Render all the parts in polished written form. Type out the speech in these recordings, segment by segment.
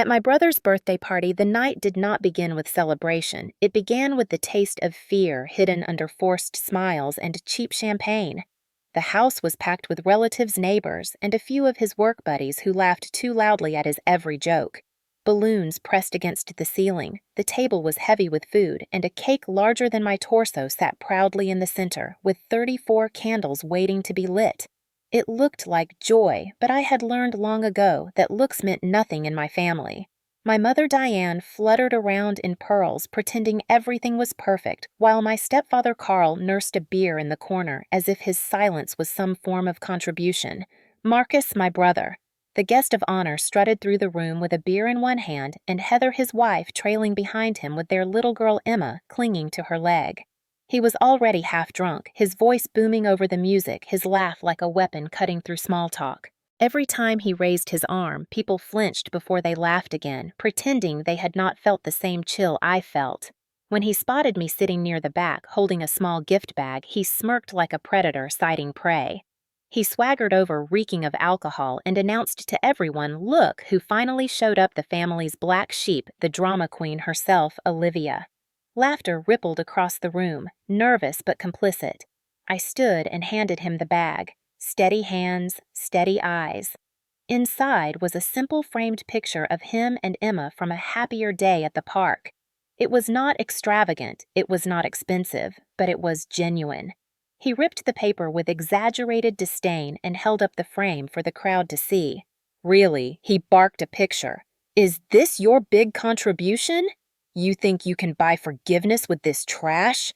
At my brother's birthday party, the night did not begin with celebration. It began with the taste of fear hidden under forced smiles and cheap champagne. The house was packed with relatives, neighbors, and a few of his work buddies who laughed too loudly at his every joke. Balloons pressed against the ceiling, the table was heavy with food, and a cake larger than my torso sat proudly in the center, with 34 candles waiting to be lit. It looked like joy, but I had learned long ago that looks meant nothing in my family. My mother Diane fluttered around in pearls, pretending everything was perfect, while my stepfather Carl nursed a beer in the corner as if his silence was some form of contribution. Marcus, my brother, the guest of honor, strutted through the room with a beer in one hand and Heather, his wife, trailing behind him with their little girl Emma clinging to her leg. He was already half drunk, his voice booming over the music, his laugh like a weapon cutting through small talk. Every time he raised his arm, people flinched before they laughed again, pretending they had not felt the same chill I felt. When he spotted me sitting near the back, holding a small gift bag, he smirked like a predator sighting prey. He swaggered over, reeking of alcohol, and announced to everyone, "Look who finally showed up, the family's black sheep, the drama queen herself, Olivia." Laughter rippled across the room, nervous but complicit. I stood and handed him the bag. Steady hands, steady eyes. Inside was a simple framed picture of him and Emma from a happier day at the park. It was not extravagant, it was not expensive, but it was genuine. He ripped the paper with exaggerated disdain and held up the frame for the crowd to see. "Really," he barked a picture. "Is this your big contribution? You think you can buy forgiveness with this trash?"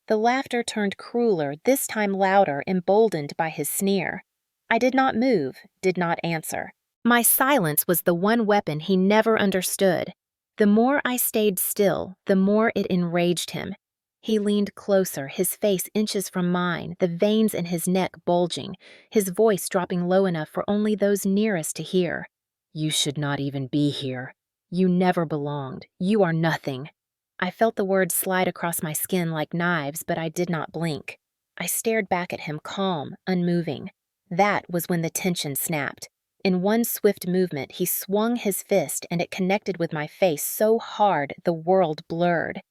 The laughter turned crueler, this time louder, emboldened by his sneer. I did not move, did not answer. My silence was the one weapon he never understood. The more I stayed still, the more it enraged him. He leaned closer, his face inches from mine, the veins in his neck bulging, his voice dropping low enough for only those nearest to hear. "You should not even be here. You never belonged. You are nothing." I felt the words slide across my skin like knives, but I did not blink. I stared back at him, calm, unmoving. That was when the tension snapped. In one swift movement, he swung his fist, and it connected with my face so hard the world blurred.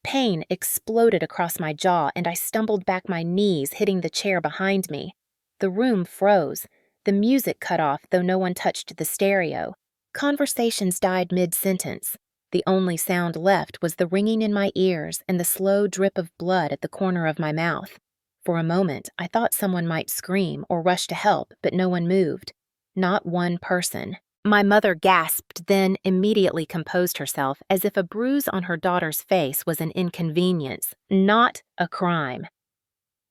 Pain exploded across my jaw, and I stumbled back, my knees hitting the chair behind me. The room froze. The music cut off, though no one touched the stereo. Conversations died mid-sentence. The only sound left was the ringing in my ears and the slow drip of blood at the corner of my mouth. For a moment, I thought someone might scream or rush to help, but no one moved. Not one person. My mother gasped, then immediately composed herself as if a bruise on her daughter's face was an inconvenience, not a crime.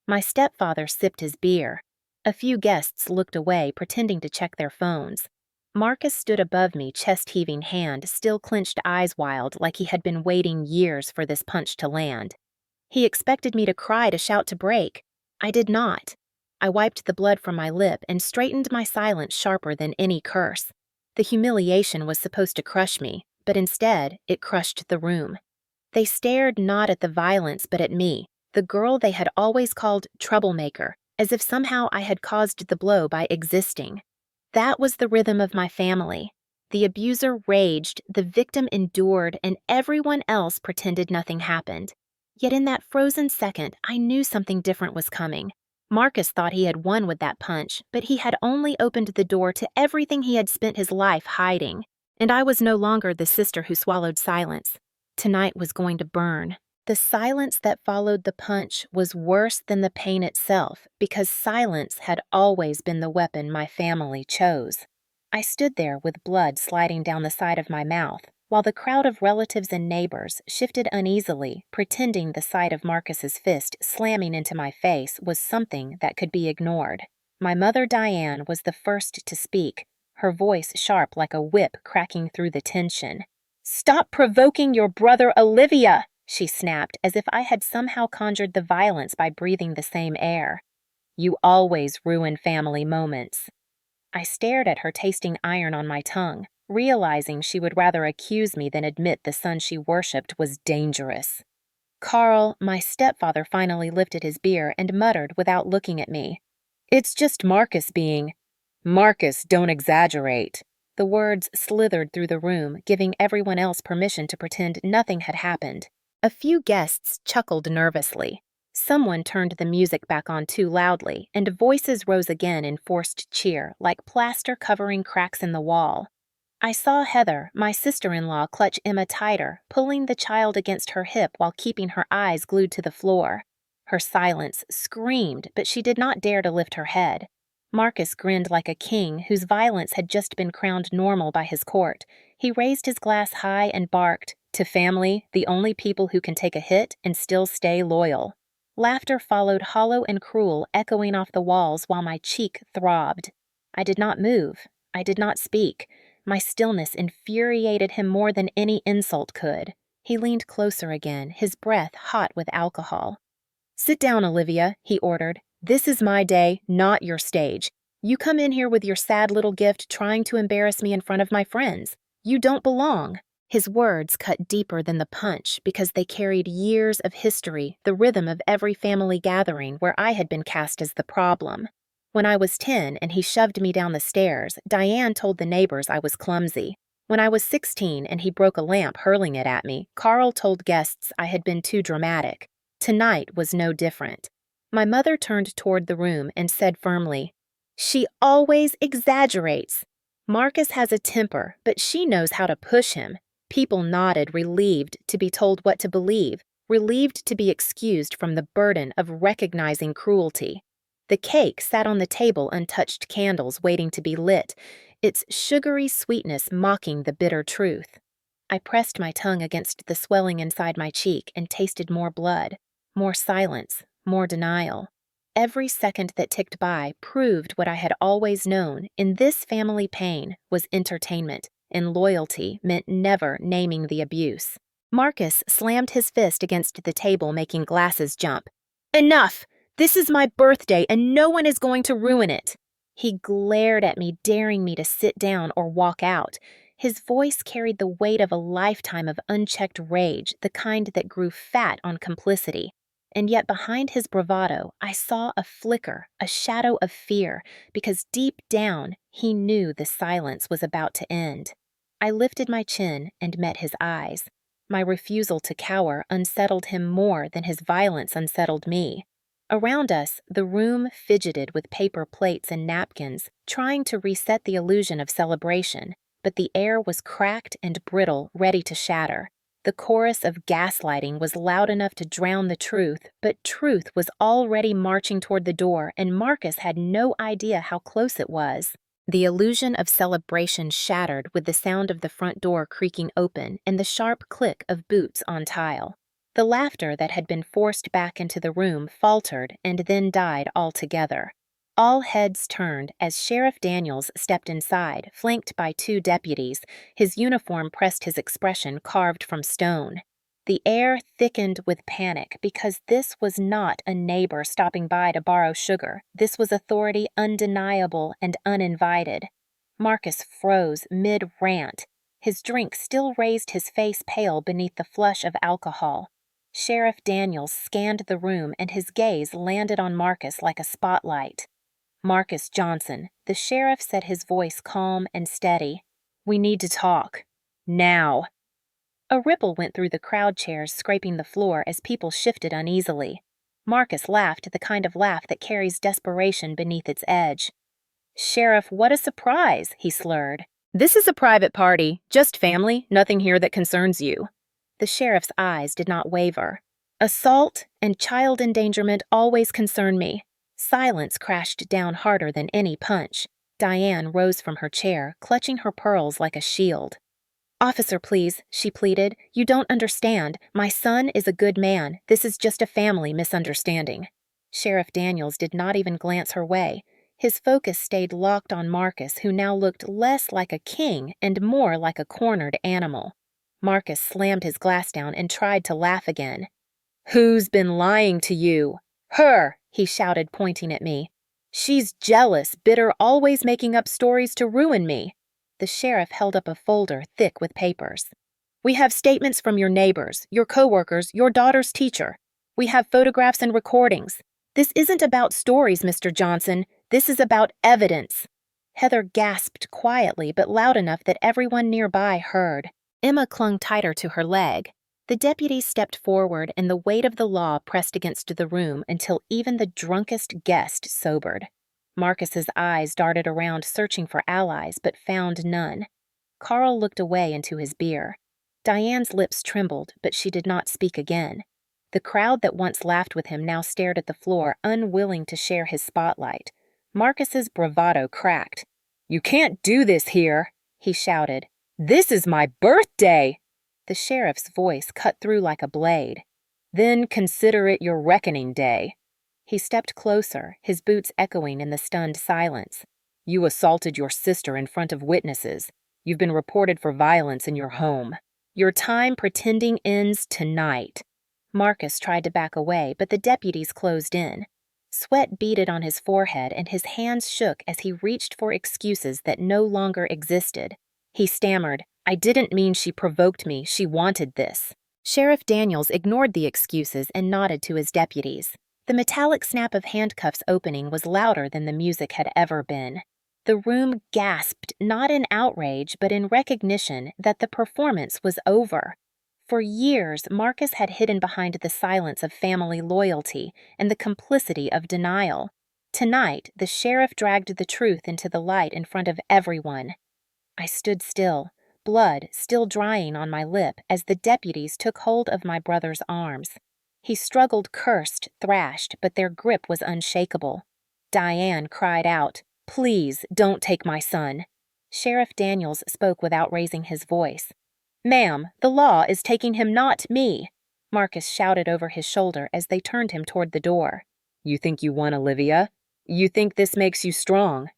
My stepfather sipped his beer. A few guests looked away, pretending to check their phones. Marcus stood above me, chest-heaving hand, still clenched eyes wild, like he had been waiting years for this punch to land. He expected me to cry, to shout, to break. I did not. I wiped the blood from my lip and straightened my silence sharper than any curse. The humiliation was supposed to crush me, but instead it crushed the room. They stared not at the violence but at me, the girl they had always called troublemaker, as if somehow I had caused the blow by existing. That was the rhythm of my family. The abuser raged, the victim endured, and everyone else pretended nothing happened. Yet in that frozen second, I knew something different was coming. Marcus thought he had won with that punch, but he had only opened the door to everything he had spent his life hiding. And I was no longer the sister who swallowed silence. Tonight was going to burn. The silence that followed the punch was worse than the pain itself, because silence had always been the weapon my family chose. I stood there with blood sliding down the side of my mouth, while the crowd of relatives and neighbors shifted uneasily, pretending the sight of Marcus's fist slamming into my face was something that could be ignored. My mother Diane was the first to speak, her voice sharp like a whip cracking through the tension. "Stop provoking your brother, Olivia!" she snapped, as if I had somehow conjured the violence by breathing the same air. "You always ruin family moments." I stared at her, tasting iron on my tongue, realizing she would rather accuse me than admit the son she worshipped was dangerous. Carl, my stepfather, finally lifted his beer and muttered without looking at me, "It's just Marcus being—" "Marcus, don't exaggerate." The words slithered through the room, giving everyone else permission to pretend nothing had happened. A few guests chuckled nervously. Someone turned the music back on too loudly, and voices rose again in forced cheer, like plaster covering cracks in the wall. I saw Heather, my sister-in-law, clutch Emma tighter, pulling the child against her hip while keeping her eyes glued to the floor. Her silence screamed, but she did not dare to lift her head. Marcus grinned like a king whose violence had just been crowned normal by his court. He raised his glass high and barked, "To family, the only people who can take a hit and still stay loyal." Laughter followed hollow and cruel, echoing off the walls while my cheek throbbed. I did not move. I did not speak. My stillness infuriated him more than any insult could. He leaned closer again, his breath hot with alcohol. "Sit down, Olivia," he ordered. "This is my day, not your stage. You come in here with your sad little gift trying to embarrass me in front of my friends. You don't belong." His words cut deeper than the punch because they carried years of history, the rhythm of every family gathering where I had been cast as the problem. When I was 10 and he shoved me down the stairs, Diane told the neighbors I was clumsy. When I was 16 and he broke a lamp hurling it at me, Carl told guests I had been too dramatic. Tonight was no different. My mother turned toward the room and said firmly, "She always exaggerates. Marcus has a temper, but she knows how to push him." People nodded, relieved to be told what to believe, relieved to be excused from the burden of recognizing cruelty. The cake sat on the table, untouched candles waiting to be lit, its sugary sweetness mocking the bitter truth. I pressed my tongue against the swelling inside my cheek and tasted more blood, more silence, more denial. Every second that ticked by proved what I had always known: in this family pain was entertainment, and loyalty meant never naming the abuse. Marcus slammed his fist against the table, making glasses jump. "Enough! This is my birthday, and no one is going to ruin it." He glared at me, daring me to sit down or walk out. His voice carried the weight of a lifetime of unchecked rage, the kind that grew fat on complicity. And yet behind his bravado, I saw a flicker, a shadow of fear, because deep down, he knew the silence was about to end. I lifted my chin and met his eyes. My refusal to cower unsettled him more than his violence unsettled me. Around us, the room fidgeted with paper plates and napkins, trying to reset the illusion of celebration, but the air was cracked and brittle, ready to shatter. The chorus of gaslighting was loud enough to drown the truth, but truth was already marching toward the door, and Marcus had no idea how close it was. The illusion of celebration shattered with the sound of the front door creaking open and the sharp click of boots on tile. The laughter that had been forced back into the room faltered and then died altogether. All heads turned as Sheriff Daniels stepped inside, flanked by 2 deputies. His uniform pressed his expression carved from stone. The air thickened with panic because this was not a neighbor stopping by to borrow sugar. This was authority undeniable and uninvited. Marcus froze mid-rant. His drink still raised his face pale beneath the flush of alcohol. Sheriff Daniels scanned the room and his gaze landed on Marcus like a spotlight. "Marcus Johnson," the sheriff said, his voice calm and steady. "We need to talk. Now." A ripple went through the crowd chairs, scraping the floor as people shifted uneasily. Marcus laughed, the kind of laugh that carries desperation beneath its edge. "Sheriff, what a surprise," he slurred. "This is a private party, just family, nothing here that concerns you." The sheriff's eyes did not waver. "Assault and child endangerment always concern me." Silence crashed down harder than any punch. Diane rose from her chair, clutching her pearls like a shield. "Officer, please," she pleaded. "You don't understand. My son is a good man. This is just a family misunderstanding." Sheriff Daniels did not even glance her way. His focus stayed locked on Marcus, who now looked less like a king and more like a cornered animal. Marcus slammed his glass down and tried to laugh again. "Who's been lying to you?" "Her," he shouted, pointing at me. "She's jealous, bitter, always making up stories to ruin me." The sheriff held up a folder thick with papers. "We have statements from your neighbors, your coworkers, your daughter's teacher. We have photographs and recordings. This isn't about stories, Mr. Johnson. This is about evidence." Heather gasped quietly but loud enough that everyone nearby heard. Emma clung tighter to her leg. The deputies stepped forward, and the weight of the law pressed against the room until even the drunkest guest sobered. Marcus's eyes darted around searching for allies, but found none. Carl looked away into his beer. Diane's lips trembled, but she did not speak again. The crowd that once laughed with him now stared at the floor, unwilling to share his spotlight. Marcus's bravado cracked. "You can't do this here," he shouted. "This is my birthday!" The sheriff's voice cut through like a blade. "Then consider it your reckoning day." He stepped closer, his boots echoing in the stunned silence. "You assaulted your sister in front of witnesses. You've been reported for violence in your home. Your time pretending ends tonight." Marcus tried to back away, but the deputies closed in. Sweat beaded on his forehead, and his hands shook as he reached for excuses that no longer existed. He stammered, "I didn't mean she provoked me. She wanted this." Sheriff Daniels ignored the excuses and nodded to his deputies. The metallic snap of handcuffs opening was louder than the music had ever been. The room gasped, not in outrage, but in recognition that the performance was over. For years, Marcus had hidden behind the silence of family loyalty and the complicity of denial. Tonight, the sheriff dragged the truth into the light in front of everyone. I stood still, blood still drying on my lip as the deputies took hold of my brother's arms. He struggled, cursed, thrashed, but their grip was unshakable. Diane cried out, "Please, don't take my son." Sheriff Daniels spoke without raising his voice. "Ma'am, the law is taking him, not me," Marcus shouted over his shoulder as they turned him toward the door. "You think you won, Olivia? You think this makes you strong?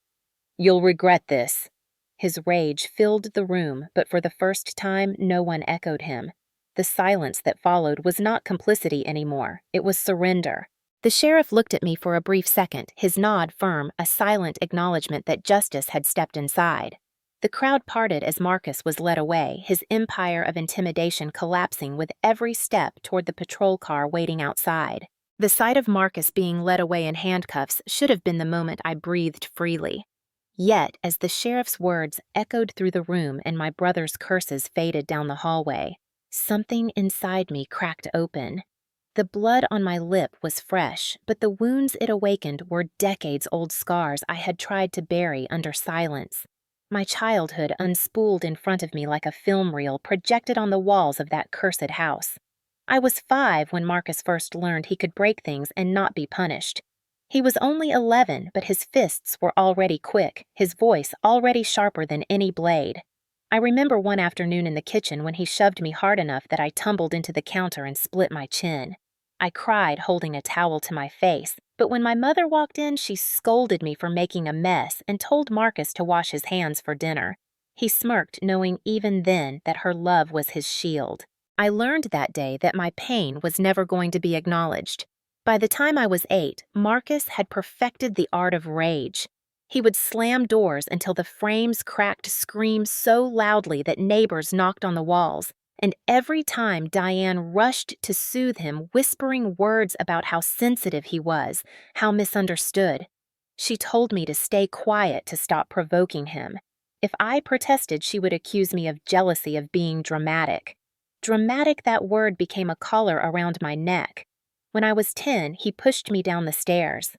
You'll regret this." His rage filled the room, but for the first time no one echoed him. The silence that followed was not complicity anymore, it was surrender. The sheriff looked at me for a brief second, his nod firm, a silent acknowledgement that justice had stepped inside. The crowd parted as Marcus was led away, his empire of intimidation collapsing with every step toward the patrol car waiting outside. The sight of Marcus being led away in handcuffs should have been the moment I breathed freely. Yet, as the sheriff's words echoed through the room and my brother's curses faded down the hallway, something inside me cracked open. The blood on my lip was fresh, but the wounds it awakened were decades-old scars I had tried to bury under silence. My childhood unspooled in front of me like a film reel projected on the walls of that cursed house. I was 5 when Marcus first learned he could break things and not be punished. He was only 11, but his fists were already quick, his voice already sharper than any blade. I remember one afternoon in the kitchen when he shoved me hard enough that I tumbled into the counter and split my chin. I cried, holding a towel to my face, but when my mother walked in, she scolded me for making a mess and told Marcus to wash his hands for dinner. He smirked, knowing even then that her love was his shield. I learned that day that my pain was never going to be acknowledged. By the time I was 8, Marcus had perfected the art of rage. He would slam doors until the frames cracked, scream so loudly that neighbors knocked on the walls. And every time Diane rushed to soothe him, whispering words about how sensitive he was, how misunderstood. She told me to stay quiet to stop provoking him. If I protested, she would accuse me of jealousy, of being dramatic. Dramatic, that word became a collar around my neck. When I was 10, he pushed me down the stairs.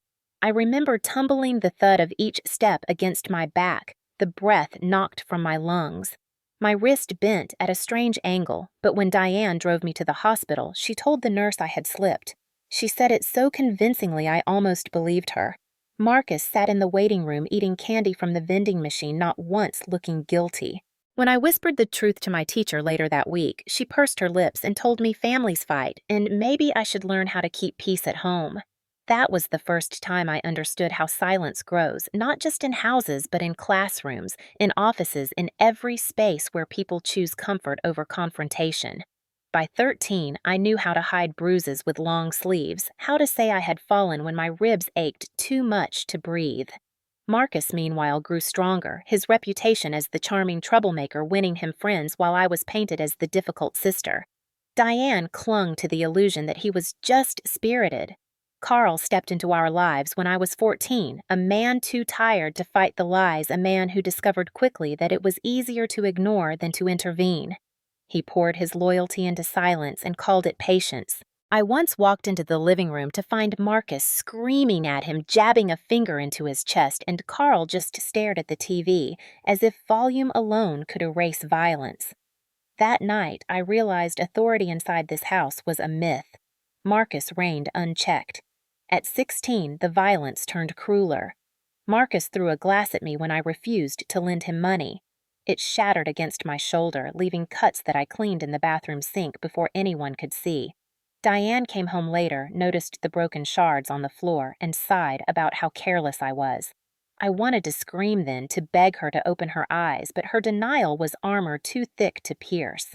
I remember tumbling the thud of each step against my back, the breath knocked from my lungs. My wrist bent at a strange angle, but when Diane drove me to the hospital, she told the nurse I had slipped. She said it so convincingly I almost believed her. Marcus sat in the waiting room eating candy from the vending machine, not once looking guilty. When I whispered the truth to my teacher later that week, she pursed her lips and told me families fight, and maybe I should learn how to keep peace at home. That was the first time I understood how silence grows, not just in houses, but in classrooms, in offices, in every space where people choose comfort over confrontation. By 13, I knew how to hide bruises with long sleeves, how to say I had fallen when my ribs ached too much to breathe. Marcus, meanwhile, grew stronger, his reputation as the charming troublemaker winning him friends while I was painted as the difficult sister. Diane clung to the illusion that he was just spirited. Carl stepped into our lives when I was 14, a man too tired to fight the lies, a man who discovered quickly that it was easier to ignore than to intervene. He poured his loyalty into silence and called it patience. I once walked into the living room to find Marcus screaming at him, jabbing a finger into his chest, and Carl just stared at the TV, as if volume alone could erase violence. That night, I realized authority inside this house was a myth. Marcus reigned unchecked. At 16, the violence turned crueler. Marcus threw a glass at me when I refused to lend him money. It shattered against my shoulder, leaving cuts that I cleaned in the bathroom sink before anyone could see. Diane came home later, noticed the broken shards on the floor, and sighed about how careless I was. I wanted to scream then, to beg her to open her eyes, but her denial was armor too thick to pierce.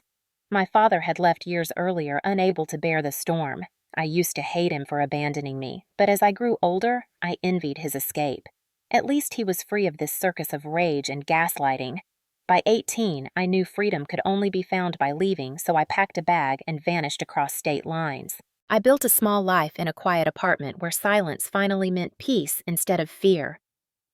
My father had left years earlier, unable to bear the storm. I used to hate him for abandoning me, but as I grew older, I envied his escape. At least he was free of this circus of rage and gaslighting. By 18, I knew freedom could only be found by leaving, so I packed a bag and vanished across state lines. I built a small life in a quiet apartment where silence finally meant peace instead of fear.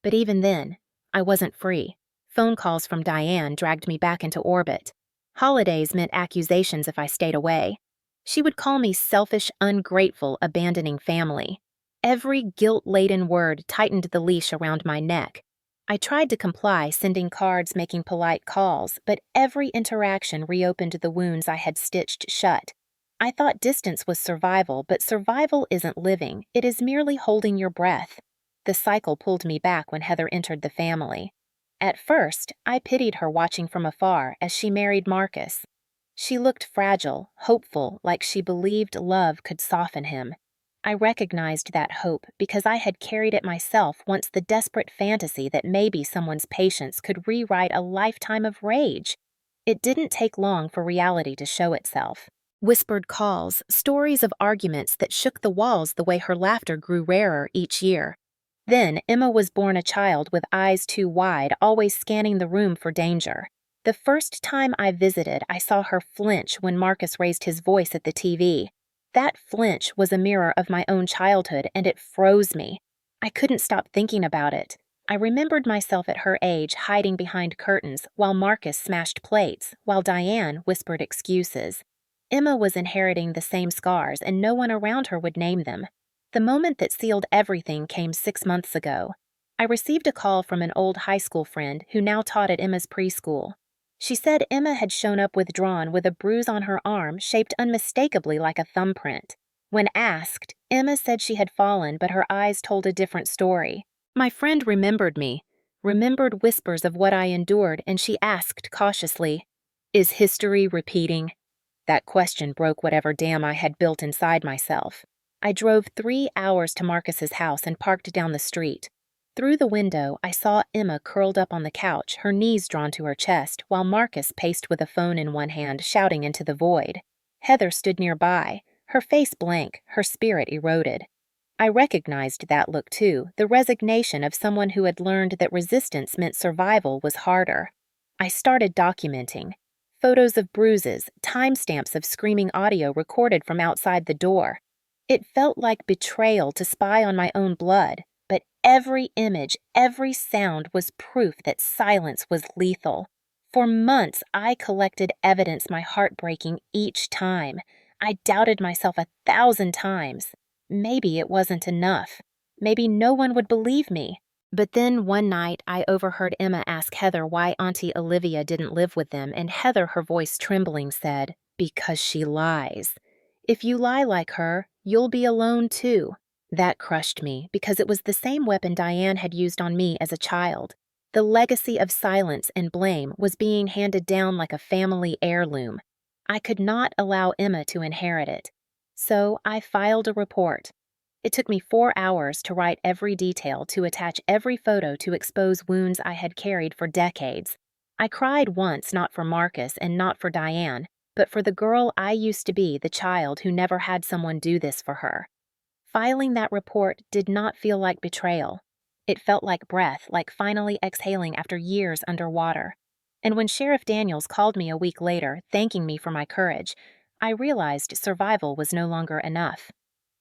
But even then, I wasn't free. Phone calls from Diane dragged me back into orbit. Holidays meant accusations if I stayed away. She would call me selfish, ungrateful, abandoning family. Every guilt-laden word tightened the leash around my neck. I tried to comply, sending cards, making polite calls, but every interaction reopened the wounds I had stitched shut. I thought distance was survival, but survival isn't living. It is merely holding your breath. The cycle pulled me back when Heather entered the family. At first, I pitied her watching from afar as she married Marcus. She looked fragile, hopeful, like she believed love could soften him. I recognized that hope because I had carried it myself once, the desperate fantasy that maybe someone's patience could rewrite a lifetime of rage. It didn't take long for reality to show itself. Whispered calls, stories of arguments that shook the walls the way her laughter grew rarer each year. Then Emma was born, a child with eyes too wide, always scanning the room for danger. The first time I visited, I saw her flinch when Marcus raised his voice at the TV. That flinch was a mirror of my own childhood, and it froze me. I couldn't stop thinking about it. I remembered myself at her age, hiding behind curtains, while Marcus smashed plates, while Diane whispered excuses. Emma was inheriting the same scars, and no one around her would name them. The moment that sealed everything came 6 months ago. I received a call from an old high school friend who now taught at Emma's preschool. She said Emma had shown up withdrawn with a bruise on her arm shaped unmistakably like a thumbprint. When asked, Emma said she had fallen, but her eyes told a different story. My friend remembered me, remembered whispers of what I endured, and she asked cautiously, "Is history repeating?" That question broke whatever dam I had built inside myself. I drove 3 hours to Marcus's house and parked down the street. Through the window, I saw Emma curled up on the couch, her knees drawn to her chest, while Marcus paced with a phone in one hand, shouting into the void. Heather stood nearby, her face blank, her spirit eroded. I recognized that look too, the resignation of someone who had learned that resistance meant survival was harder. I started documenting. Photos of bruises, timestamps of screaming audio recorded from outside the door. It felt like betrayal to spy on my own blood. But every image, every sound was proof that silence was lethal. For months, I collected evidence, my heart breaking each time. I doubted myself 1,000 times. Maybe it wasn't enough. Maybe no one would believe me. But then one night, I overheard Emma ask Heather why Auntie Olivia didn't live with them, and Heather, her voice trembling, said, "Because she lies. If you lie like her, you'll be alone too." That crushed me because it was the same weapon Diane had used on me as a child. The legacy of silence and blame was being handed down like a family heirloom. I could not allow Emma to inherit it. So I filed a report. It took me 4 hours to write every detail, to attach every photo, to expose wounds I had carried for decades. I cried once, not for Marcus and not for Diane, but for the girl I used to be, the child who never had someone do this for her. Filing that report did not feel like betrayal. It felt like breath, like finally exhaling after years underwater. And when Sheriff Daniels called me a week later, thanking me for my courage, I realized survival was no longer enough.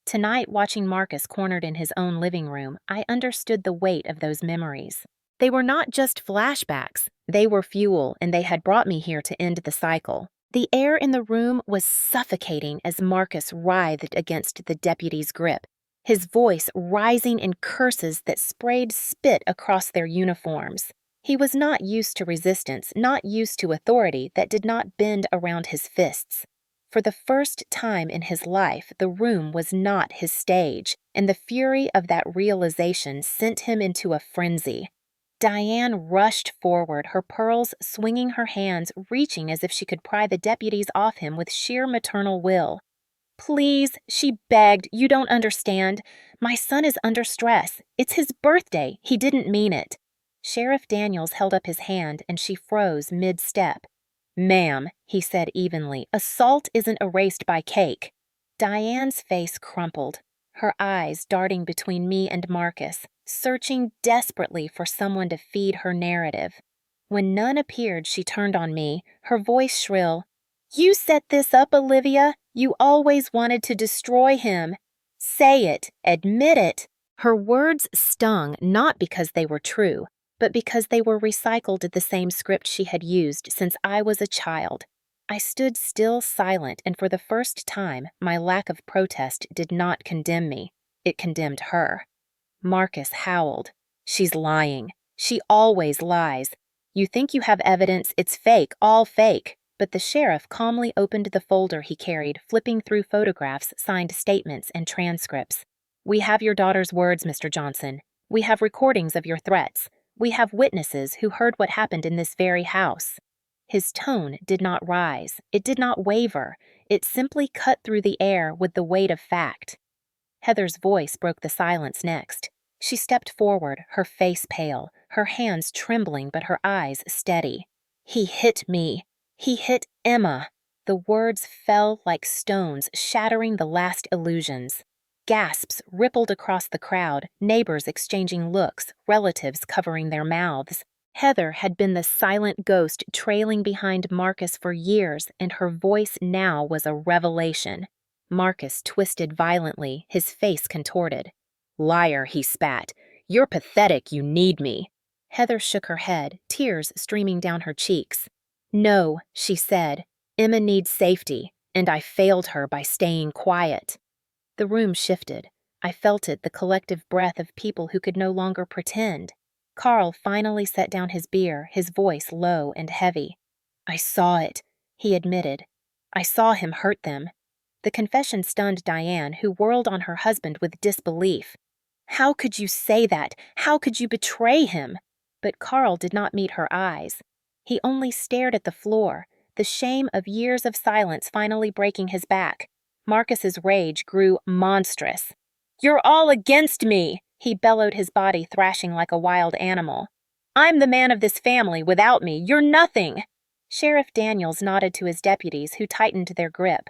Tonight, watching Marcus cornered in his own living room, I understood the weight of those memories. They were not just flashbacks, they were fuel, and they had brought me here to end the cycle. The air in the room was suffocating as Marcus writhed against the deputy's grip, his voice rising in curses that sprayed spit across their uniforms. He was not used to resistance, not used to authority that did not bend around his fists. For the first time in his life, the room was not his stage, and the fury of that realization sent him into a frenzy. Diane rushed forward, her pearls swinging her hands, reaching as if she could pry the deputies off him with sheer maternal will. "Please," she begged, "you don't understand. My son is under stress. It's his birthday. He didn't mean it." Sheriff Daniels held up his hand, and she froze mid-step. "Ma'am," he said evenly, "assault isn't erased by cake." Diane's face crumpled, her eyes darting between me and Marcus, searching desperately for someone to feed her narrative. When none appeared, she turned on me, her voice shrill. "You set this up, Olivia. You always wanted to destroy him. Say it. Admit it." Her words stung not because they were true, but because they were recycled the same script she had used since I was a child. I stood still silent, and for the first time, my lack of protest did not condemn me. It condemned her. Marcus howled. "She's lying. She always lies. You think you have evidence, it's fake, all fake." But the sheriff calmly opened the folder he carried, flipping through photographs, signed statements, and transcripts. "We have your daughter's words, Mr. Johnson. We have recordings of your threats. We have witnesses who heard what happened in this very house." His tone did not rise. It did not waver. It simply cut through the air with the weight of fact. Heather's voice broke the silence next. She stepped forward, her face pale, her hands trembling but her eyes steady. "He hit me. He hit Emma." The words fell like stones, shattering the last illusions. Gasps rippled across the crowd, neighbors exchanging looks, relatives covering their mouths. Heather had been the silent ghost trailing behind Marcus for years, and her voice now was a revelation. Marcus twisted violently, his face contorted. "Liar," he spat. "You're pathetic, you need me." Heather shook her head, tears streaming down her cheeks. "No," she said. "Emma needs safety, and I failed her by staying quiet." The room shifted. I felt it, the collective breath of people who could no longer pretend. Carl finally set down his beer, his voice low and heavy. "I saw it," he admitted. "I saw him hurt them." The confession stunned Diane, who whirled on her husband with disbelief. "How could you say that? How could you betray him?" But Carl did not meet her eyes. He only stared at the floor, the shame of years of silence finally breaking his back. Marcus's rage grew monstrous. "You're all against me!" He bellowed, his body thrashing like a wild animal. "I'm the man of this family. Without me, you're nothing." Sheriff Daniels nodded to his deputies, who tightened their grip.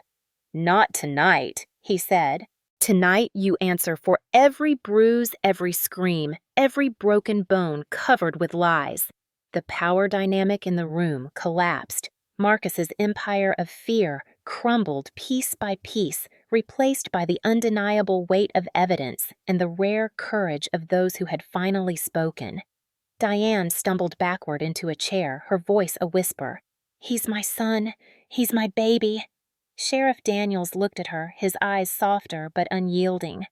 "Not tonight," he said. "Tonight you answer for every bruise, every scream, every broken bone covered with lies." The power dynamic in the room collapsed. Marcus's empire of fear crumbled piece by piece, replaced by the undeniable weight of evidence and the rare courage of those who had finally spoken. Diane stumbled backward into a chair, her voice a whisper. "He's my son. He's my baby." Sheriff Daniels looked at her, his eyes softer but unyielding.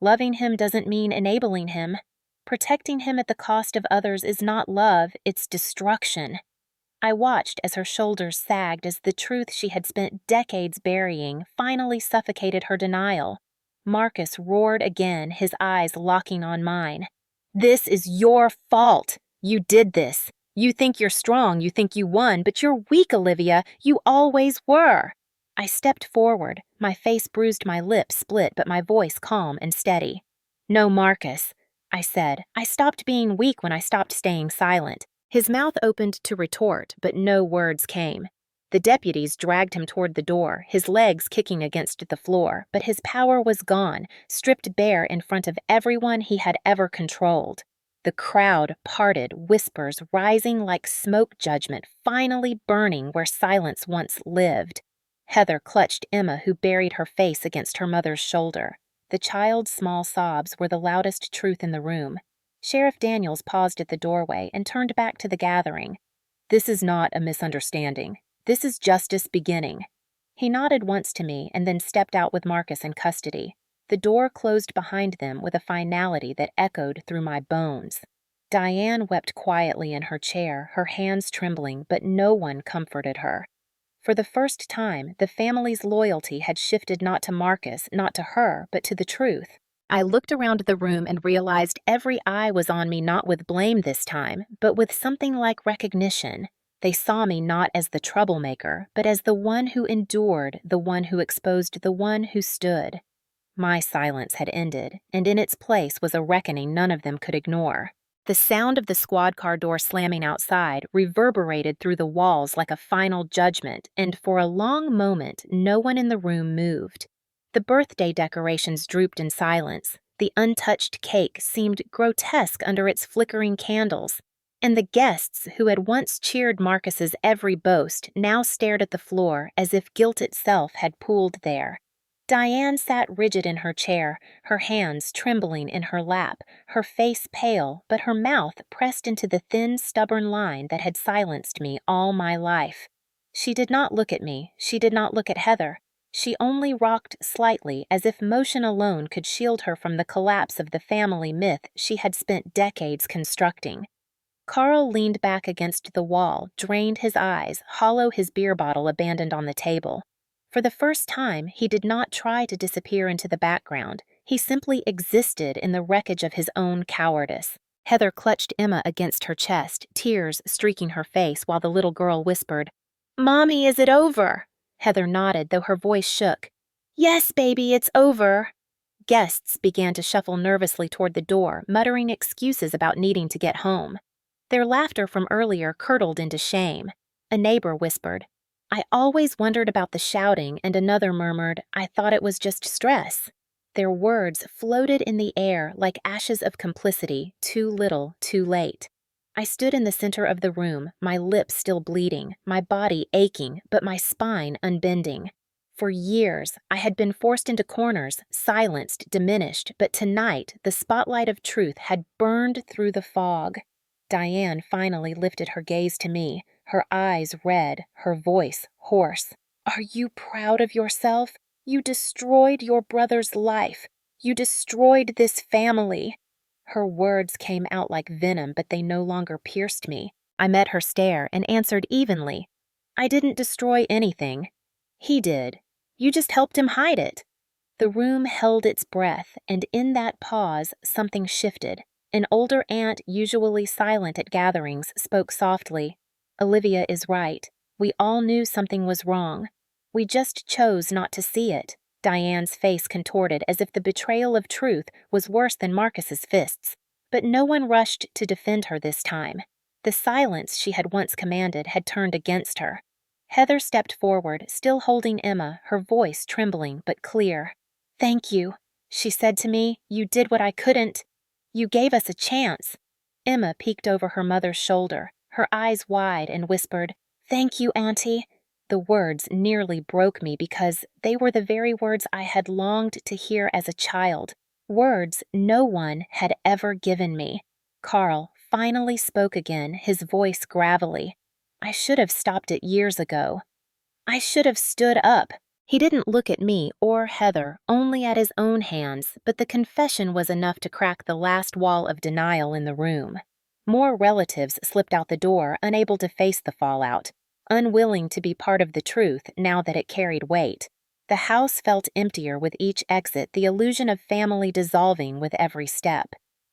"Loving him doesn't mean enabling him. Protecting him at the cost of others is not love, it's destruction." I watched as her shoulders sagged as the truth she had spent decades burying finally suffocated her denial. Marcus roared again, his eyes locking on mine. "This is your fault. You did this. You think you're strong, you think you won, but you're weak, Olivia. You always were." I stepped forward, my face bruised, my lips split, but my voice calm and steady. "No, Marcus," I said. I stopped being weak when I stopped staying silent. His mouth opened to retort, but no words came. The deputies dragged him toward the door, his legs kicking against the floor, but his power was gone, stripped bare in front of everyone he had ever controlled. The crowd parted, whispers rising like smoke, judgment finally burning where silence once lived. Heather clutched Emma, who buried her face against her mother's shoulder. The child's small sobs were the loudest truth in the room. Sheriff Daniels paused at the doorway and turned back to the gathering. "This is not a misunderstanding. This is justice beginning." He nodded once to me and then stepped out with Marcus in custody. The door closed behind them with a finality that echoed through my bones. Diane wept quietly in her chair, her hands trembling, but no one comforted her. For the first time, the family's loyalty had shifted not to Marcus, not to her, but to the truth. I looked around the room and realized every eye was on me not with blame this time, but with something like recognition. They saw me not as the troublemaker, but as the one who endured, the one who exposed the one who stood. My silence had ended, and in its place was a reckoning none of them could ignore. The sound of the squad car door slamming outside reverberated through the walls like a final judgment, and for a long moment no one in the room moved. The birthday decorations drooped in silence. The untouched cake seemed grotesque under its flickering candles, and the guests who had once cheered Marcus's every boast now stared at the floor as if guilt itself had pooled there. Diane sat rigid in her chair, her hands trembling in her lap, her face pale, but her mouth pressed into the thin, stubborn line that had silenced me all my life. She did not look at me, she did not look at Heather. She only rocked slightly, as if motion alone could shield her from the collapse of the family myth she had spent decades constructing. Carl leaned back against the wall, drained his eyes, hollow his beer bottle abandoned on the table. For the first time, he did not try to disappear into the background. He simply existed in the wreckage of his own cowardice. Heather clutched Emma against her chest, tears streaking her face while the little girl whispered, "Mommy, is it over?" Heather nodded, though her voice shook. "Yes, baby, it's over." Guests began to shuffle nervously toward the door, muttering excuses about needing to get home. Their laughter from earlier curdled into shame. A neighbor whispered, "I always wondered about the shouting," and another murmured, "I thought it was just stress." Their words floated in the air like ashes of complicity, too little, too late. I stood in the center of the room, my lips still bleeding, my body aching, but my spine unbending. For years, I had been forced into corners, silenced, diminished, but tonight the spotlight of truth had burned through the fog. Diane finally lifted her gaze to me, her eyes red, her voice hoarse. "Are you proud of yourself? You destroyed your brother's life. You destroyed this family." Her words came out like venom, but they no longer pierced me. I met her stare and answered evenly, "I didn't destroy anything. He did. You just helped him hide it." The room held its breath, and in that pause, something shifted. An older aunt, usually silent at gatherings, spoke softly. "Olivia is right. We all knew something was wrong. We just chose not to see it." Diane's face contorted as if the betrayal of truth was worse than Marcus's fists. But no one rushed to defend her this time. The silence she had once commanded had turned against her. Heather stepped forward, still holding Emma, her voice trembling but clear. "Thank you," she said to me. "You did what I couldn't. You gave us a chance." Emma peeked over her mother's shoulder, her eyes wide, and whispered, "Thank you, Auntie." The words nearly broke me because they were the very words I had longed to hear as a child, words no one had ever given me. Carl finally spoke again, his voice gravelly. I should have stopped it years ago. I should have stood up. He didn't look at me or Heather, only at his own hands, but the confession was enough to crack the last wall of denial in the room. More relatives slipped out the door, unable to face the fallout, unwilling to be part of the truth now that it carried weight. The house felt emptier with each exit, the illusion of family dissolving with every step.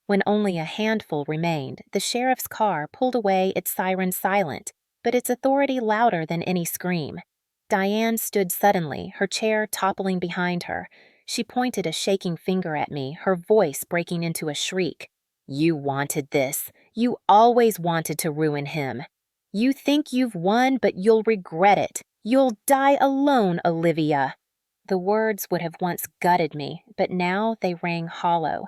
When only a handful remained, the sheriff's car pulled away, its siren silent, but its authority louder than any scream. Diane stood suddenly, her chair toppling behind her. She pointed a shaking finger at me, her voice breaking into a shriek. "You wanted this. You always wanted to ruin him. You think you've won, but you'll regret it. You'll die alone, Olivia." The words would have once gutted me, but now they rang hollow.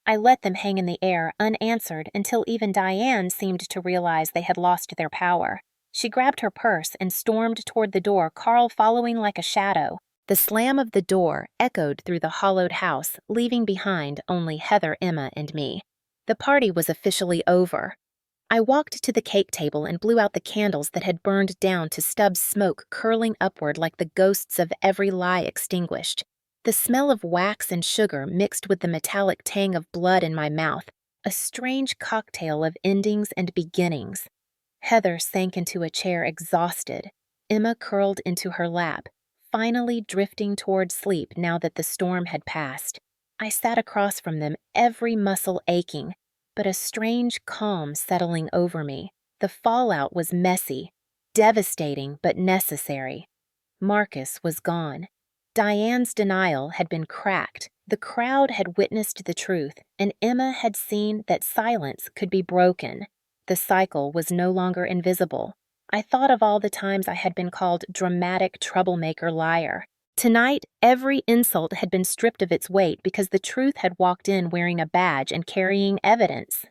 I let them hang in the air, unanswered, until even Diane seemed to realize they had lost their power. She grabbed her purse and stormed toward the door, Carl following like a shadow. The slam of the door echoed through the hollowed house, leaving behind only Heather, Emma, and me. The party was officially over. I walked to the cake table and blew out the candles that had burned down to stubs smoke curling upward like the ghosts of every lie extinguished. The smell of wax and sugar mixed with the metallic tang of blood in my mouth, a strange cocktail of endings and beginnings. Heather sank into a chair exhausted. Emma curled into her lap, finally drifting toward sleep now that the storm had passed. I sat across from them, every muscle aching, but a strange calm settling over me. The fallout was messy, devastating but necessary. Marcus was gone. Diane's denial had been cracked. The crowd had witnessed the truth, and Emma had seen that silence could be broken. The cycle was no longer invisible. I thought of all the times I had been called dramatic troublemaker liar. Tonight, every insult had been stripped of its weight because the truth had walked in wearing a badge and carrying evidence.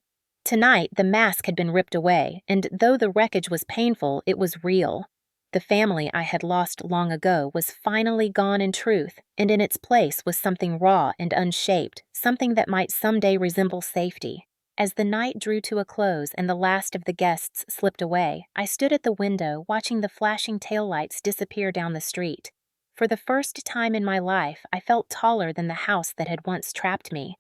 Tonight, the mask had been ripped away, and though the wreckage was painful, it was real. The family I had lost long ago was finally gone in truth, and in its place was something raw and unshaped, something that might someday resemble safety. As the night drew to a close and the last of the guests slipped away, I stood at the window watching the flashing taillights disappear down the street. For the first time in my life, I felt taller than the house that had once trapped me.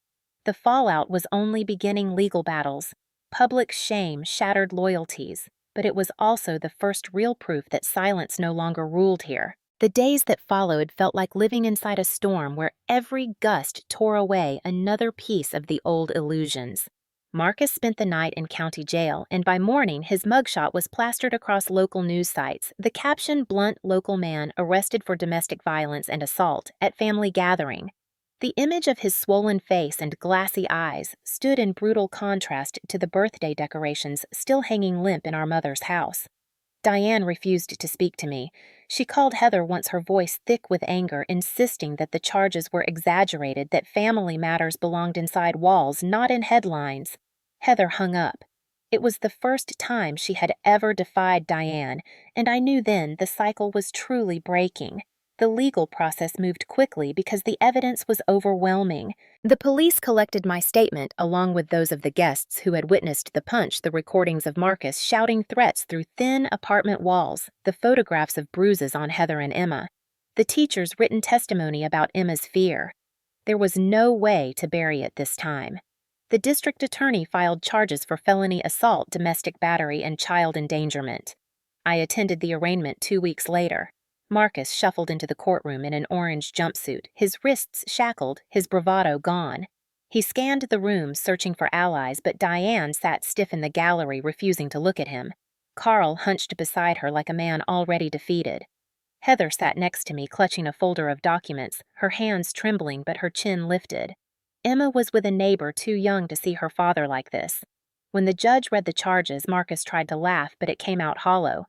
The fallout was only beginning legal battles. Public shame shattered loyalties, but it was also the first real proof that silence no longer ruled here. The days that followed felt like living inside a storm where every gust tore away another piece of the old illusions. Marcus spent the night in county jail, and by morning his mugshot was plastered across local news sites, the caption "Blunt local man arrested for domestic violence and assault at family gathering." The image of his swollen face and glassy eyes stood in brutal contrast to the birthday decorations still hanging limp in our mother's house. Diane refused to speak to me. She called Heather once, her voice thick with anger, insisting that the charges were exaggerated, that family matters belonged inside walls, not in headlines. Heather hung up. It was the first time she had ever defied Diane, and I knew then the cycle was truly breaking. The legal process moved quickly because the evidence was overwhelming. The police collected my statement along with those of the guests who had witnessed the punch, the recordings of Marcus shouting threats through thin apartment walls, the photographs of bruises on Heather and Emma, the teacher's written testimony about Emma's fear. There was no way to bury it this time. The district attorney filed charges for felony assault, domestic battery, and child endangerment. I attended the arraignment 2 weeks later. Marcus shuffled into the courtroom in an orange jumpsuit, his wrists shackled, his bravado gone. He scanned the room, searching for allies, but Diane sat stiff in the gallery, refusing to look at him. Carl hunched beside her like a man already defeated. Heather sat next to me, clutching a folder of documents, her hands trembling but her chin lifted. Emma was with a neighbor too young to see her father like this. When the judge read the charges, Marcus tried to laugh, but it came out hollow.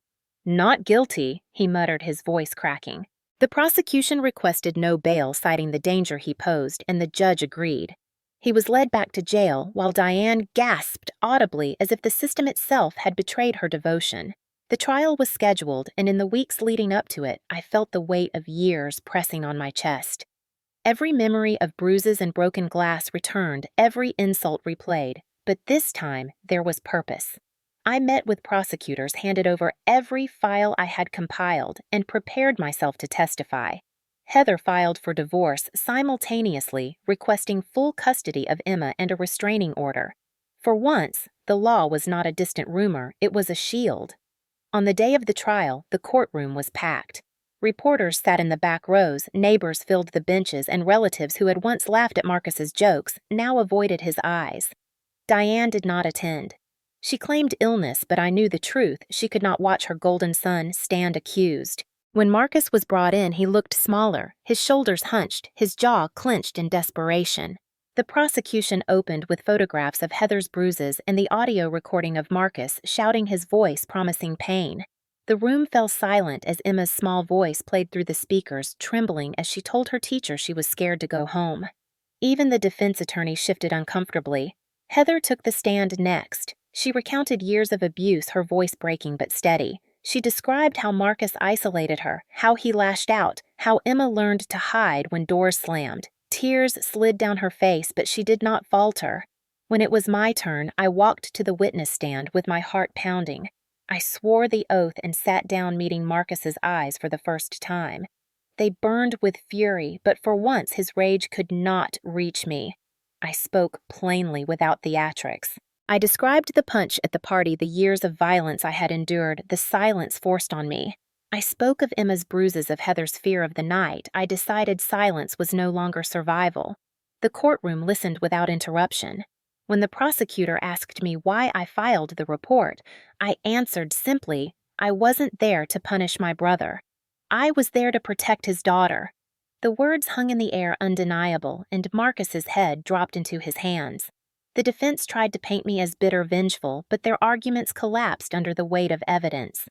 "Not guilty," he muttered, his voice cracking. The prosecution requested no bail, citing the danger he posed, and the judge agreed. He was led back to jail, while Diane gasped audibly as if the system itself had betrayed her devotion. The trial was scheduled, and in the weeks leading up to it, I felt the weight of years pressing on my chest. Every memory of bruises and broken glass returned, every insult replayed, but this time there was purpose. I met with prosecutors, handed over every file I had compiled, and prepared myself to testify. Heather filed for divorce simultaneously, requesting full custody of Emma and a restraining order. For once, the law was not a distant rumor, it was a shield. On the day of the trial, the courtroom was packed. Reporters sat in the back rows, neighbors filled the benches, and relatives who had once laughed at Marcus's jokes now avoided his eyes. Diane did not attend. She claimed illness, but I knew the truth. She could not watch her golden son stand accused. When Marcus was brought in, he looked smaller, his shoulders hunched, his jaw clenched in desperation. The prosecution opened with photographs of Heather's bruises and the audio recording of Marcus shouting, his voice promising pain. The room fell silent as Emma's small voice played through the speakers, trembling as she told her teacher she was scared to go home. Even the defense attorney shifted uncomfortably. Heather took the stand next. She recounted years of abuse, her voice breaking but steady. She described how Marcus isolated her, how he lashed out, how Emma learned to hide when doors slammed. Tears slid down her face, but she did not falter. When it was my turn, I walked to the witness stand with my heart pounding. I swore the oath and sat down meeting Marcus's eyes for the first time. They burned with fury, but for once his rage could not reach me. I spoke plainly without theatrics. I described the punch at the party, the years of violence I had endured, the silence forced on me. I spoke of Emma's bruises, of Heather's fear of the night. I decided silence was no longer survival. The courtroom listened without interruption. When the prosecutor asked me why I filed the report, I answered simply, I wasn't there to punish my brother. I was there to protect his daughter. The words hung in the air undeniable, and Marcus's head dropped into his hands. The defense tried to paint me as bitter vengeful, but their arguments collapsed under the weight of evidence.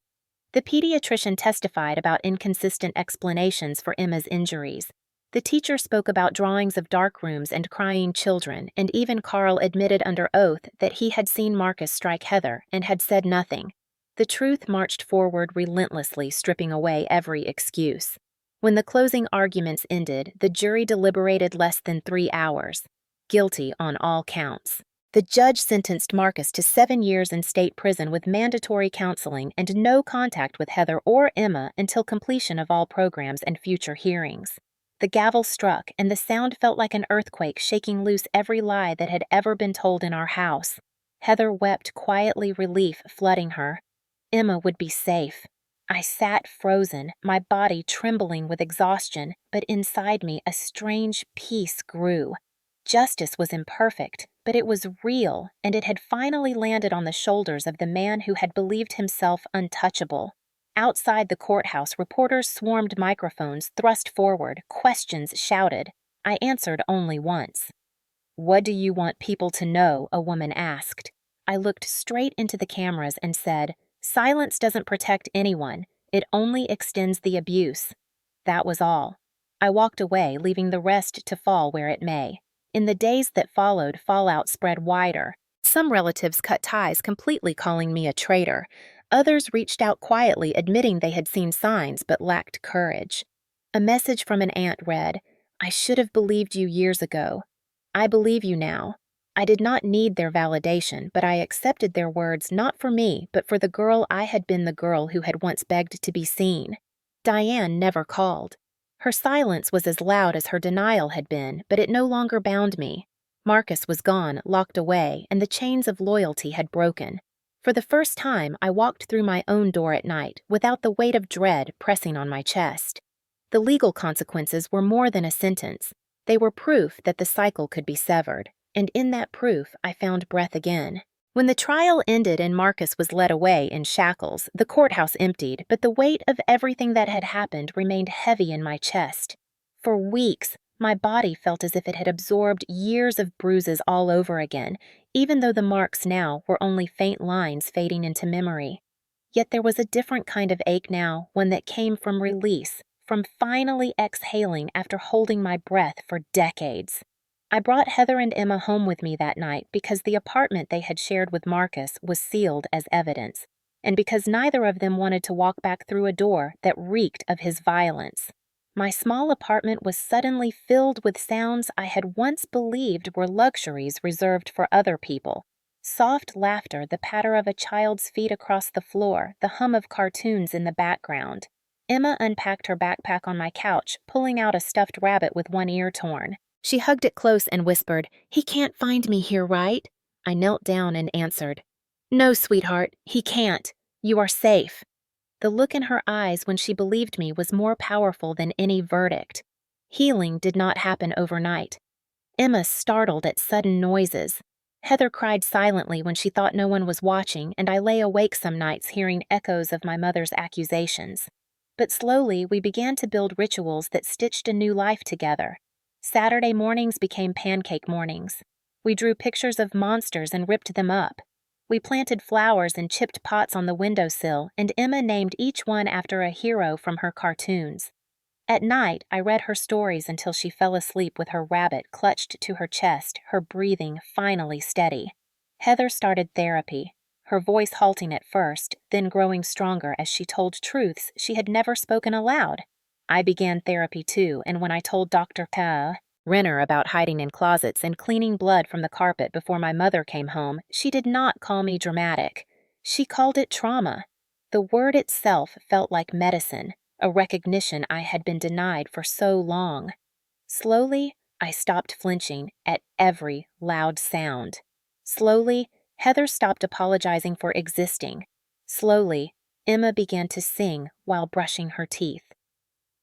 The pediatrician testified about inconsistent explanations for Emma's injuries. The teacher spoke about drawings of dark rooms and crying children, and even Carl admitted under oath that he had seen Marcus strike Heather and had said nothing. The truth marched forward relentlessly, stripping away every excuse. When the closing arguments ended, the jury deliberated less than 3 hours. Guilty on all counts. The judge sentenced Marcus to 7 years in state prison with mandatory counseling and no contact with Heather or Emma until completion of all programs and future hearings. The gavel struck, and the sound felt like an earthquake, shaking loose every lie that had ever been told in our house. Heather wept quietly, relief flooding her. Emma would be safe. I sat frozen, my body trembling with exhaustion, but inside me a strange peace grew. Justice was imperfect, but it was real, and it had finally landed on the shoulders of the man who had believed himself untouchable. Outside the courthouse, reporters swarmed microphones, thrust forward, questions shouted. I answered only once. "What do you want people to know?" a woman asked. I looked straight into the cameras and said, "Silence doesn't protect anyone. It only extends the abuse." That was all. I walked away, leaving the rest to fall where it may. In the days that followed, fallout spread wider. Some relatives cut ties, completely calling me a traitor. Others reached out quietly, admitting they had seen signs but lacked courage. A message from an aunt read, "I should have believed you years ago. I believe you now." I did not need their validation, but I accepted their words not for me, but for the girl I had been, the girl who had once begged to be seen. Diane never called. Her silence was as loud as her denial had been, but it no longer bound me. Marcus was gone, locked away, and the chains of loyalty had broken. For the first time, I walked through my own door at night, without the weight of dread pressing on my chest. The legal consequences were more than a sentence. They were proof that the cycle could be severed, and in that proof I found breath again. When the trial ended and Marcus was led away in shackles, the courthouse emptied, but the weight of everything that had happened remained heavy in my chest. For weeks, my body felt as if it had absorbed years of bruises all over again, even though the marks now were only faint lines fading into memory. Yet there was a different kind of ache now, one that came from release, from finally exhaling after holding my breath for decades. I brought Heather and Emma home with me that night because the apartment they had shared with Marcus was sealed as evidence, and because neither of them wanted to walk back through a door that reeked of his violence. My small apartment was suddenly filled with sounds I had once believed were luxuries reserved for other people. Soft laughter, the patter of a child's feet across the floor, the hum of cartoons in the background. Emma unpacked her backpack on my couch, pulling out a stuffed rabbit with one ear torn. She hugged it close and whispered, "He can't find me here, right?" I knelt down and answered, "No, sweetheart, he can't. You are safe." The look in her eyes when she believed me was more powerful than any verdict. Healing did not happen overnight. Emma startled at sudden noises. Heather cried silently when she thought no one was watching, and I lay awake some nights hearing echoes of my mother's accusations. But slowly we began to build rituals that stitched a new life together. Saturday mornings became pancake mornings. We drew pictures of monsters and ripped them up. We planted flowers and chipped pots on the windowsill, and Emma named each one after a hero from her cartoons. At night, I read her stories until she fell asleep with her rabbit clutched to her chest, her breathing finally steady. Heather started therapy, her voice halting at first, then growing stronger as she told truths she had never spoken aloud. I began therapy too, and when I told Dr. Renner about hiding in closets and cleaning blood from the carpet before my mother came home, she did not call me dramatic. She called it trauma. The word itself felt like medicine, a recognition I had been denied for so long. Slowly, I stopped flinching at every loud sound. Slowly, Heather stopped apologizing for existing. Slowly, Emma began to sing while brushing her teeth.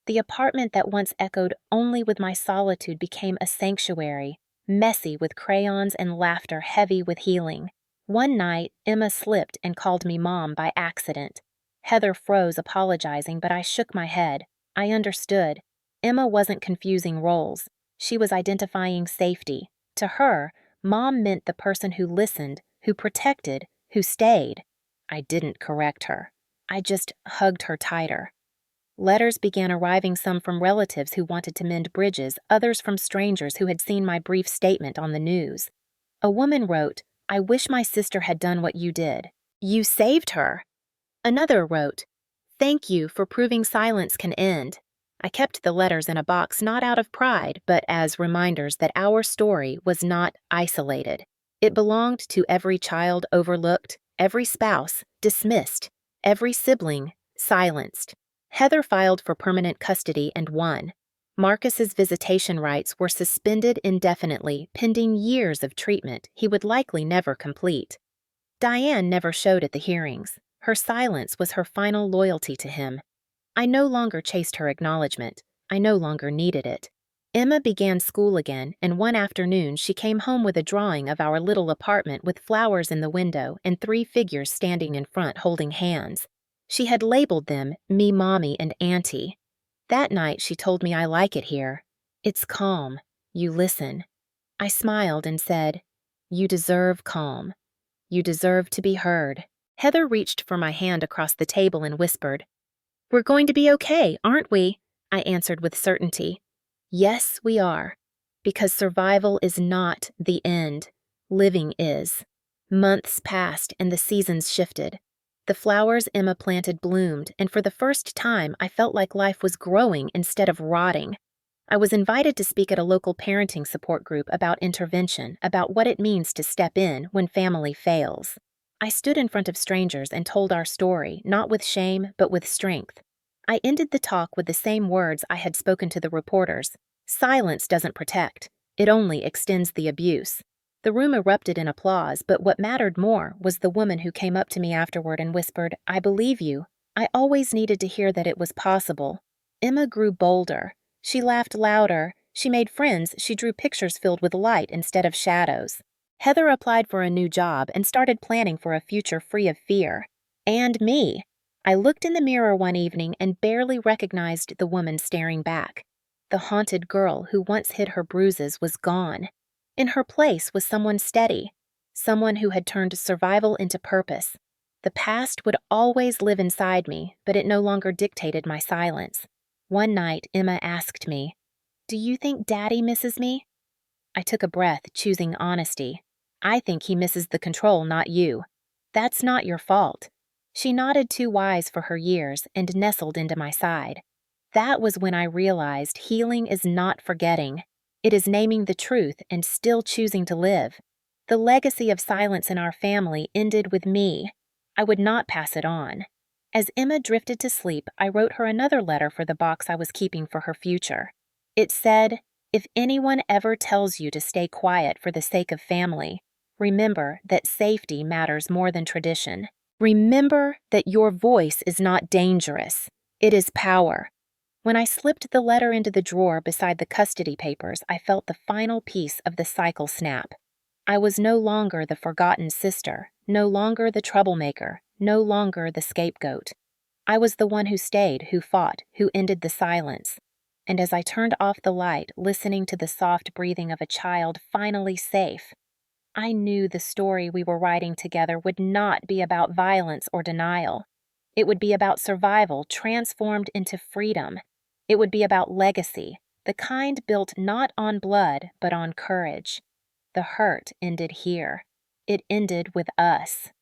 The apartment that once echoed only with my solitude became a sanctuary, messy with crayons and laughter heavy with healing. One night, Emma slipped and called me Mom by accident. Heather froze, apologizing, but I shook my head. I understood. Emma wasn't confusing roles. She was identifying safety. To her, Mom meant the person who listened, who protected, who stayed. I didn't correct her. I just hugged her tighter. Letters began arriving, some from relatives who wanted to mend bridges, others from strangers who had seen my brief statement on the news. A woman wrote, "I wish my sister had done what you did. You saved her." Another wrote, "Thank you for proving silence can end." I kept the letters in a box not out of pride, but as reminders that our story was not isolated. It belonged to every child overlooked, every spouse dismissed, every sibling silenced. Heather filed for permanent custody and won. Marcus's visitation rights were suspended indefinitely, pending years of treatment he would likely never complete. Diane never showed at the hearings. Her silence was her final loyalty to him. I no longer chased her acknowledgement. I no longer needed it. Emma began school again, and one afternoon she came home with a drawing of our little apartment with flowers in the window and 3 figures standing in front holding hands. She had labeled them me, Mommy, and Auntie. That night she told me, "I like it here. It's calm. You listen." I smiled and said, "You deserve calm. You deserve to be heard." Heather reached for my hand across the table and whispered, "We're going to be okay, aren't we?" I answered with certainty. "Yes, we are. Because survival is not the end. Living is." Months passed and the seasons shifted. The flowers Emma planted bloomed, and for the first time I felt like life was growing instead of rotting. I was invited to speak at a local parenting support group about intervention, about what it means to step in when family fails. I stood in front of strangers and told our story, not with shame, but with strength. I ended the talk with the same words I had spoken to the reporters. Silence doesn't protect. It only extends the abuse. The room erupted in applause, but what mattered more was the woman who came up to me afterward and whispered, "I believe you. I always needed to hear that it was possible." Emma grew bolder. She laughed louder. She made friends. She drew pictures filled with light instead of shadows. Heather applied for a new job and started planning for a future free of fear. And me. I looked in the mirror one evening and barely recognized the woman staring back. The haunted girl who once hid her bruises was gone. In her place was someone steady, someone who had turned survival into purpose. The past would always live inside me, but it no longer dictated my silence. One night, Emma asked me, "Do you think Daddy misses me?" I took a breath, choosing honesty. "I think he misses the control, not you. That's not your fault." She nodded, too wise for her years, and nestled into my side. That was when I realized healing is not forgetting. It is naming the truth and still choosing to live. The legacy of silence in our family ended with me. I would not pass it on. As Emma drifted to sleep, I wrote her another letter for the box I was keeping for her future. It said, "If anyone ever tells you to stay quiet for the sake of family, remember that safety matters more than tradition. Remember that your voice is not dangerous. It is power." When I slipped the letter into the drawer beside the custody papers, I felt the final piece of the cycle snap. I was no longer the forgotten sister, no longer the troublemaker, no longer the scapegoat. I was the one who stayed, who fought, who ended the silence. And as I turned off the light, listening to the soft breathing of a child finally safe, I knew the story we were writing together would not be about violence or denial. It would be about survival transformed into freedom. It would be about legacy, the kind built not on blood, but on courage. The hurt ended here. It ended with us.